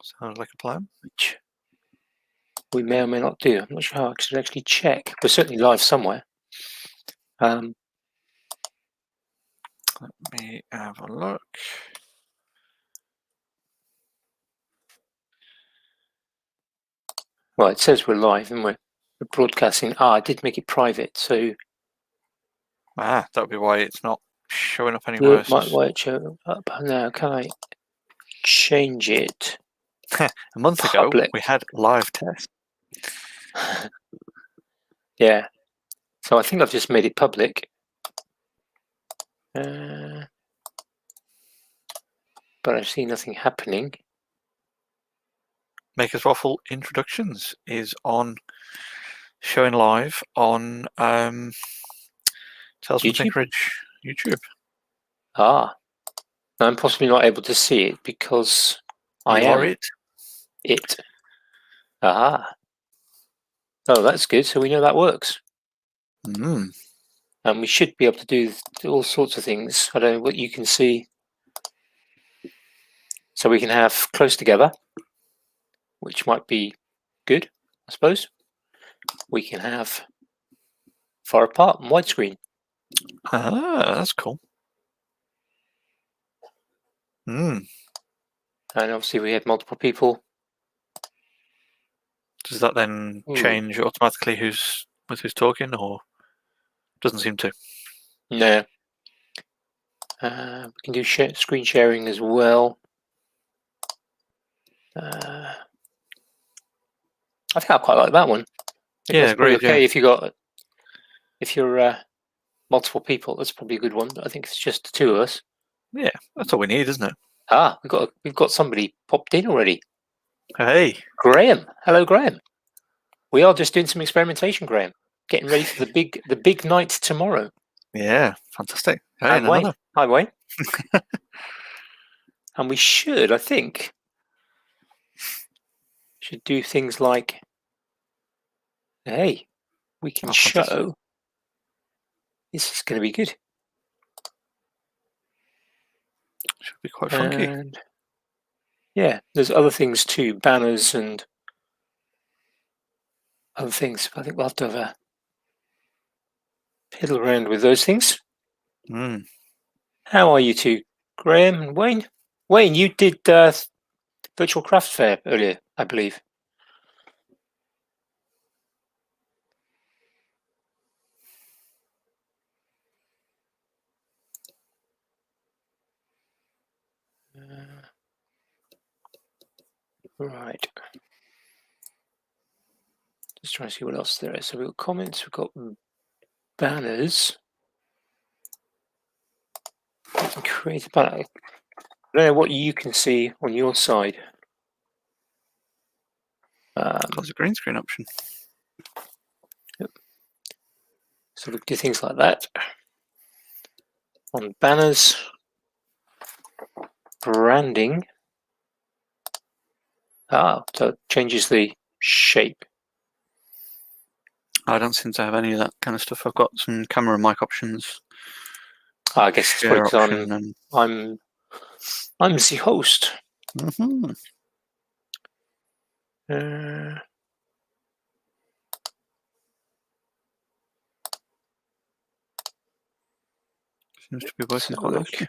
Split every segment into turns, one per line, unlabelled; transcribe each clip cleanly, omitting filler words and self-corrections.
Sounds like a plan.
which we may or may not do. I'm not sure how I should actually check. We're certainly live somewhere.
Let me have a look.
Well, it says we're live and we're broadcasting. I did make it private, so
That would be why it's not showing up anywhere.
might show up now. Can I change it?
A month ago, we had live tests.
Yeah. So I think I've just made it public. But I see nothing happening.
Maker's Waffle Introductions is showing live on Tales from Tinkerage YouTube.
Now I'm possibly not able to see it because I am it. Oh, that's good. So we know that works. And we should be able to do all sorts of things. I don't know what you can see. So we can have close together, which might be good, I suppose. We can have far apart and widescreen.
That's cool.
And obviously we have multiple people.
Does that then change automatically who's talking, or doesn't seem to?
No. We can do screen sharing as well. I think I quite like that one.
Yeah, great.
Okay, if you're multiple people, that's probably a good one. I think it's just the two of us.
Yeah, that's all we need, isn't it?
We've got somebody popped in already.
Hey,
Graham. Hello, Graham. We are just doing some experimentation, Graham. Getting ready for the big night tomorrow.
Yeah, fantastic.
Hey, Wayne. Hi, Wayne. And we should, I think, do things like, hey, we can show. Fantastic. This is going to be good.
Should be quite funky.
And yeah, there's other things too, banners and other things. I think we'll have to have a piddle around with those things. How are you two, Graham and Wayne? Wayne, you did Virtual Craft Fair earlier, I believe. Right. Just trying to see what else there is. So we've got comments, we've got banners. We can create a banner. I don't know what you can see on your side.
There's a green screen option.
Yep. So we can do things like that. On banners, branding. So it changes the shape.
I don't seem to have any of that kind of stuff. I've got some camera and mic options.
I guess it's because I'm the host.
Seems to be working quite okay.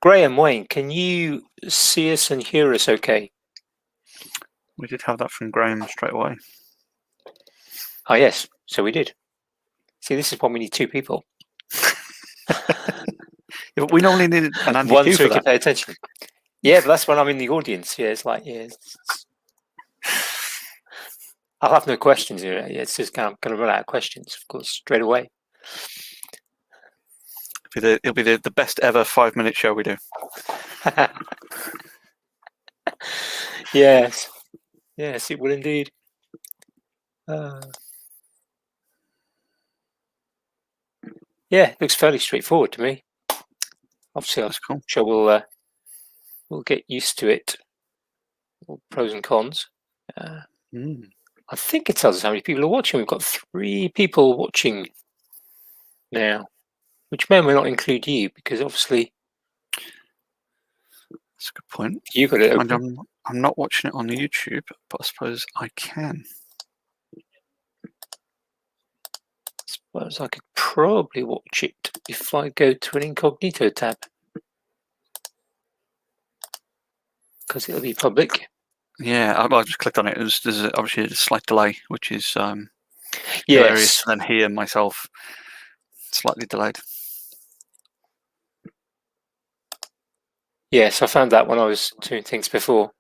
Graham, Wayne, can you see us and hear us okay?
We did have that from Graham straight away.
Oh, yes. So we did. See, this is why we need two people.
Yeah, but we normally need an Andy
one
Q
so we
for
can pay attention. Yeah, but that's when I'm in the audience. Yeah, it's like, yeah. I'll have no questions here. Yeah, it's just kind of going to run out of questions, of course, straight away.
It'll be the best ever 5-minute show we do.
Yes. Yes, it will indeed. Yeah, it looks fairly straightforward to me. Obviously, I'm sure we'll get used to it. All pros and cons. I think it tells us how many people are watching. We've got 3 people watching now, which may or may not include you, because obviously
point.
You got it
And
open.
I'm not watching it on YouTube, but I suppose I can.
Suppose I could probably watch it if I go to an incognito tab, because it'll be public.
Yeah, I just clicked on it. There's obviously a slight delay, which is hilarious.
Yes.
And then here myself, slightly delayed.
Yes, I found that when I was doing things before.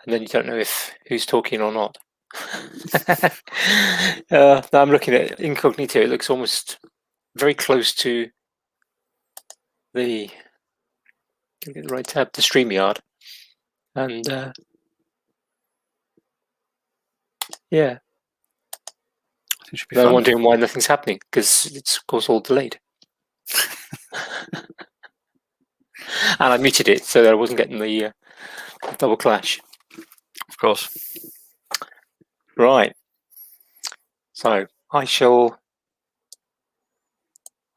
And then you don't know if who's talking or not. Now I'm looking at incognito. It looks almost very close to the right tab, the StreamYard, and yeah.
It should be
I'm
fun.
wondering why nothing's happening, because it's of course all delayed. And I muted it so that I wasn't getting the double clash.
Of course.
Right. So I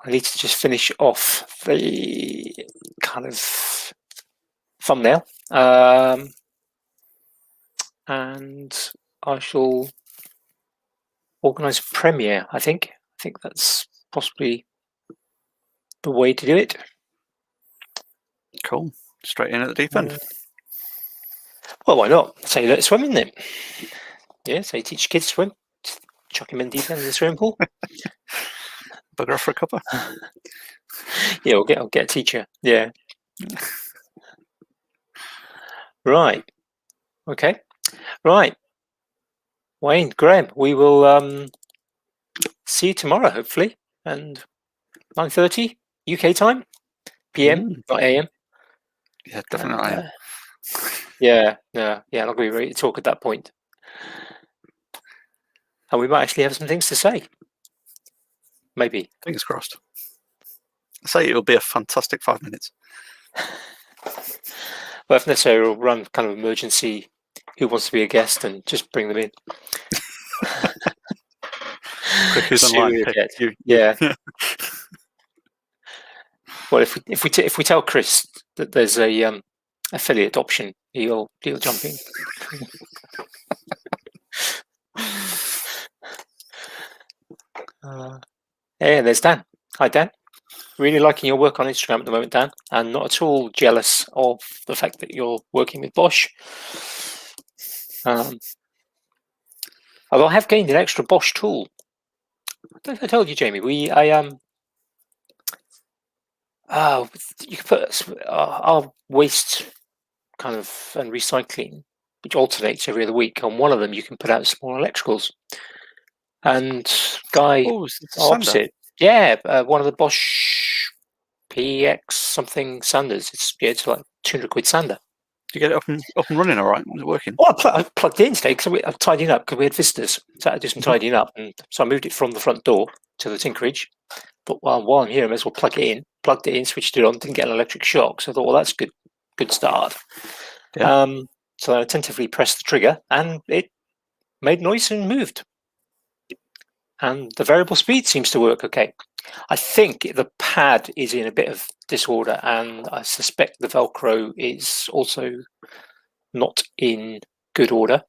need to just finish off the kind of thumbnail. And I shall organise a premiere, I think. I think that's possibly the way to do it.
Cool. Straight in at the deep end.
Well, why not? So you let swim in it. Yeah, so you teach kids to swim. Chuck him in deep end of the swimming pool.
Bugger off for a cuppa.
Yeah, I'll get a teacher. Yeah. Right. Okay. Right. Wayne, Graham, we will see you tomorrow, hopefully, and 9:30 UK time, PM, not AM.
Yeah, definitely not AM.
Yeah, I'm not going to be ready to talk at that point. And we might actually have some things to say. Maybe.
Fingers crossed. I say it'll be a fantastic 5 minutes.
Well, if necessary, we'll run kind of emergency who wants to be a guest and just bring them in.
Quick, who's online?
You. Yeah. Well, if we tell Chris that there's a affiliate option, he'll jump in. Yeah, there's Dan. Hi, Dan. Really liking your work on Instagram at the moment, Dan, and not at all jealous of the fact that you're working with Bosch. Although I have gained an extra Bosch tool. I don't know if I told you, Jamie. You can put our waste kind of and recycling, which alternates every other week. On one of them, you can put out small electricals. And guy opposite, one of the Bosch PX something sanders. It's like 200 quid sander.
Did you get it up and running all right? Was it working?
Well, I plugged it in today because I'm tidying up because we had visitors. So I had to do some tidying up, and so I moved it from the front door to the tinkerage. But while I'm here, I may as well plug it in. Plugged it in, switched it on, didn't get an electric shock. So I thought, well, that's good start.
Yeah.
So I attentively pressed the trigger, and it made noise and moved. And the variable speed seems to work okay. I think the pad is in a bit of disorder, and I suspect the Velcro is also not in good order.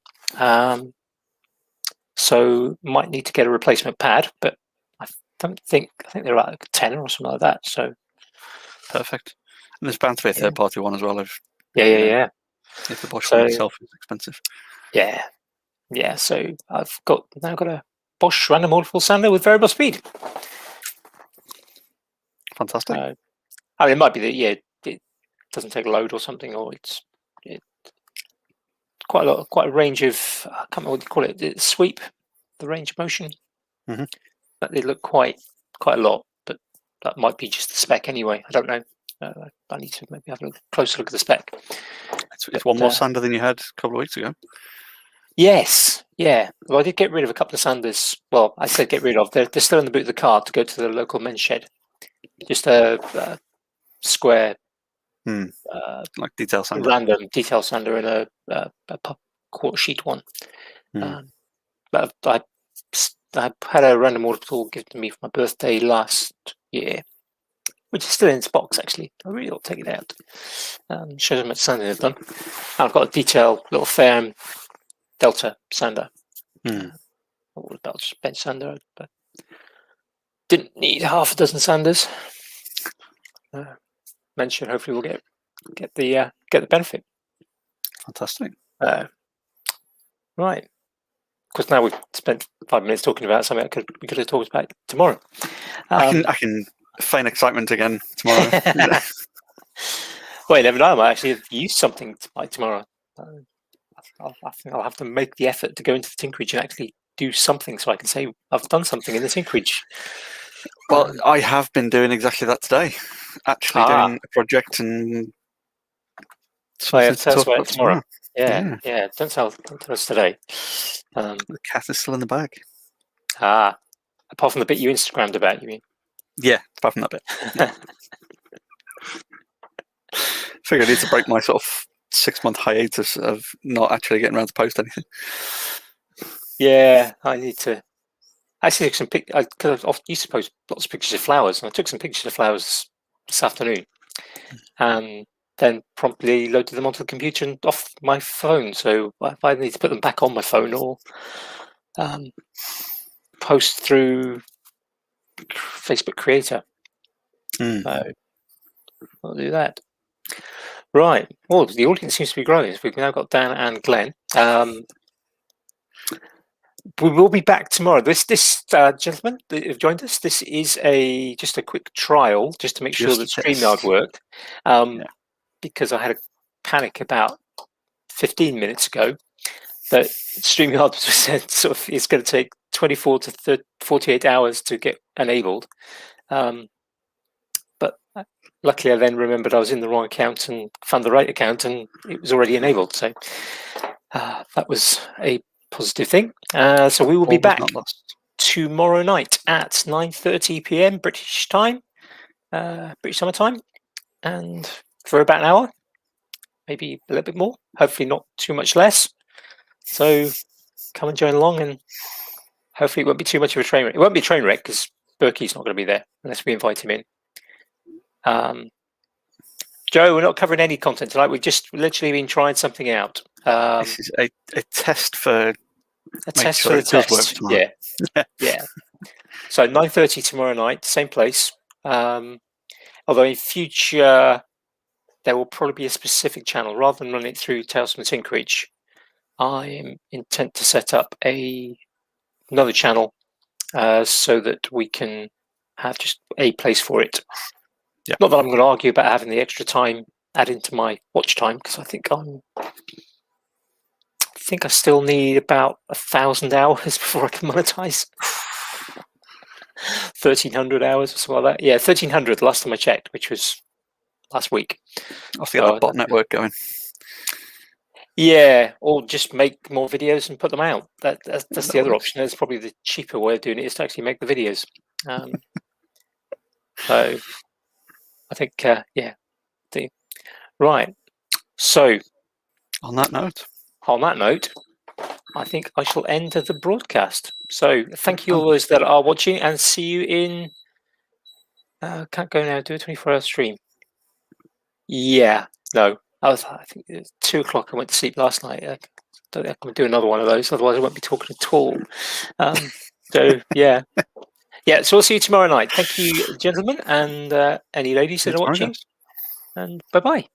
So might need to get a replacement pad, but I think they're like a tenner or something like that. So
perfect. And there's bound to be a third-party one as well.
Yeah.
If the Bosch one itself is expensive.
Yeah. So I've now got a Bosch random multiple sander with variable speed.
Fantastic.
I mean, it might be that it doesn't take a load or something, or it's quite a range of, I can't remember what you call it, the sweep, the range of motion. But they look quite a lot, but that might be just the spec anyway. I don't know. I need to maybe have a closer look at the spec.
It's one more sander than you had a couple of weeks ago.
Yes, yeah. Well, I did get rid of a couple of sanders. Well, I said get rid of. They're still in the boot of the car to go to the local men's shed. Just a square,
like detail sander,
random detail sander, and a quarter sheet one. But I I had a random order tool given to me for my birthday last year, which is still in its box, actually. I really ought to take it out. Shows how much sanding I've done. I've got a detail, little firm Delta sander. All about bench sander, but didn't need half a dozen sanders. Mention hopefully we'll get the benefit.
Fantastic.
Right. Of course, now we've spent 5 minutes talking about something we could have talked about tomorrow.
I can feign excitement again tomorrow.
Well, you never know. I might actually use something by tomorrow. I think I'll have to make the effort to go into the Tinkerage and actually do something so I can say I've done something in the Tinkerage.
Well, I have been doing exactly that today. Actually doing a project and...
So I have to tell us about it tomorrow.
Yeah.
Don't tell us today.
The cat is still in the bag.
Apart from the bit you Instagrammed about, you mean?
Yeah, apart from that bit. Figure I need to break my sort of 6-month hiatus of not actually getting around to post anything.
Yeah, I need to. I actually took some pictures. Because I used to post lots of pictures of flowers, and I took some pictures of flowers this afternoon, and then promptly loaded them onto the computer and off my phone. So I need to put them back on my phone or post through Facebook Creator. I'll do that. Right. Well, the audience seems to be growing. We've now got Dan and Glenn. We will be back tomorrow. This gentleman that have joined us, this is just a quick trial, just to make sure that StreamYard worked. Because I had a panic about 15 minutes ago that StreamYard said it's going to take 24 to 48 hours to get enabled. But luckily, I then remembered I was in the wrong account and found the right account, and it was already enabled. So that was a positive thing. So we will be back tomorrow night at 9:30 p.m. British time, British summer time, and for about an hour, maybe a little bit more. Hopefully, not too much less. So come and join along, and hopefully, it won't be too much of a train wreck. It won't be a train wreck because Berkey's not going to be there unless we invite him in. Joe, we're not covering any content tonight. We've just literally been trying something out.
This is a test for
a test for the test. Yeah. So 9:30 tomorrow night, same place. Although in future there will probably be a specific channel rather than running it through Tales from the Tinkerage. I am intent to set up another channel so that we can have just a place for it. Not that I'm going to argue about having the extra time added to my watch time, because I think I still need about 1,000 hours before I can monetize. 1,300 hours or something like that. Yeah, 1,300 the last time I checked, which was last week.
I'll get that bot network going.
Yeah, or just make more videos and put them out. That's the other option. That's probably the cheaper way of doing it, is to actually make the videos. So I think, right. So
on that note,
I think I shall end the broadcast. So thank you all those that are watching, and see you in. Can't go now. Do a 24-hour stream. Yeah, no. I think it was 2 o'clock. I went to sleep last night. I don't think I'm going to do another one of those. Otherwise, I won't be talking at all. So yeah. So we'll see you tomorrow night. Thank you, gentlemen, and any ladies that are watching. And bye-bye.